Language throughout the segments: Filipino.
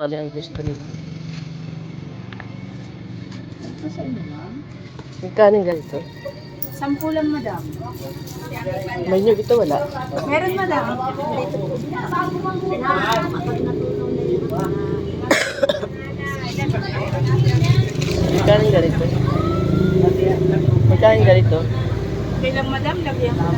Kali ang gusto nito. Ito sa inyo, ma'am. Magkano yung ganito? 10 lang, madam. May nyug ito wala. Meron, madam. Magkano yung ganito? Magkano yung ganito? Okay lang, madam. Lagyan ko.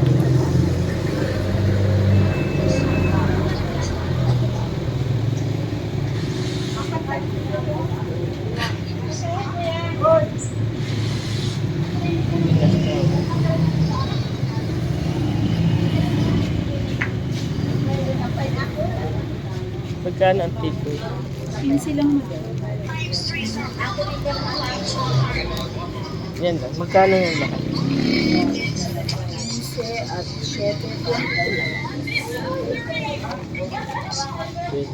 Magkano ang tito? 15 lang, madam. Yan lang. Magkano yung lahat? 15 at 7 lang. Wait.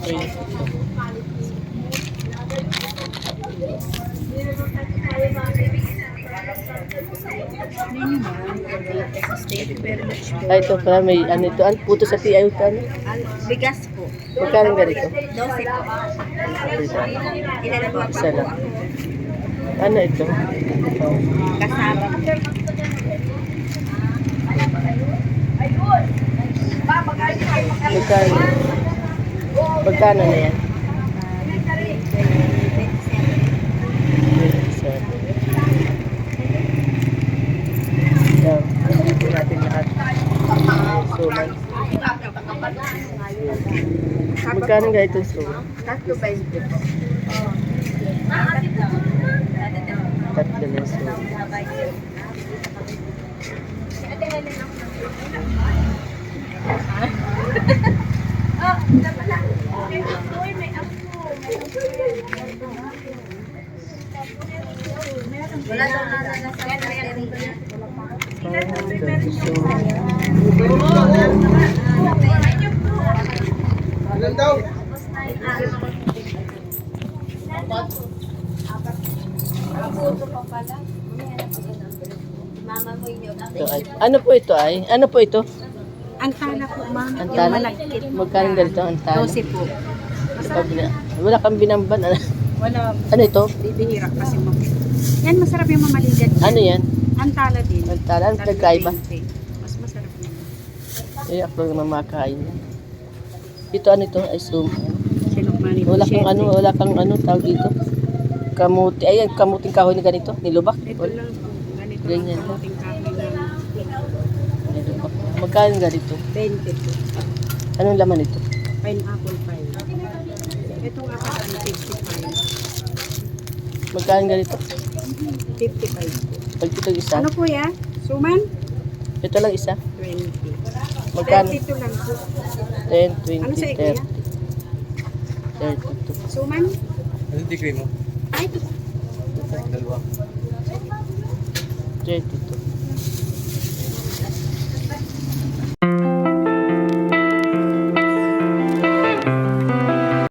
Wait. Menu, ma'am. Thank you very much po. Ay, ito pala may ano ito. Ang puto sa tiyaw ito. Ano? Bigas po. Magkano yung ganito? 12 po. Ilan po? Isa lang. Ano ito? Kasama. Magkano? Magkano na yan? Yan. Ito natin lahat. Suman. Magkano nga itong suman? Tatlo 20. Tatlo na suman. Wala daw na sa Ilan daw? Ito ay, ano po ito ay? Ano po ito? Ang tala po, ma'am. Ang Yung tala? malagkit. Magkano ganito ang tala? 12 po. Wala kang binamban. Ano, Wala. ano ito? Bibihira kasi mo. Yan, masarap yung mamaligat. Ano yan? Ang tala din. Ang tala? Ang nagkaiba? Mas masarap yun. Eh, ako lang naman makakain yan. Ito ano ito? Ay, Sinukmani. wala kang ano, wala kang ano, tawag dito. Kamuti, ayan, kamuting kahoy na ganito, nilubak. Ito lang po. Ganito Ganyan. ang kamuting kahoy na Nilubak. Magkano ganito? 20 po. Anong laman ito? Pineapple pie. Itong apat ano, 55. Magkano ganito? 55 po. Pag ito isa? Ano po yan? Suman? Ito lang isa? 20. Magkano? 32 lang po. 10, 20, Ano sa 30, ikya? 32. Suman? Ano di cream mo? Ay, ito. Dalawa. 32.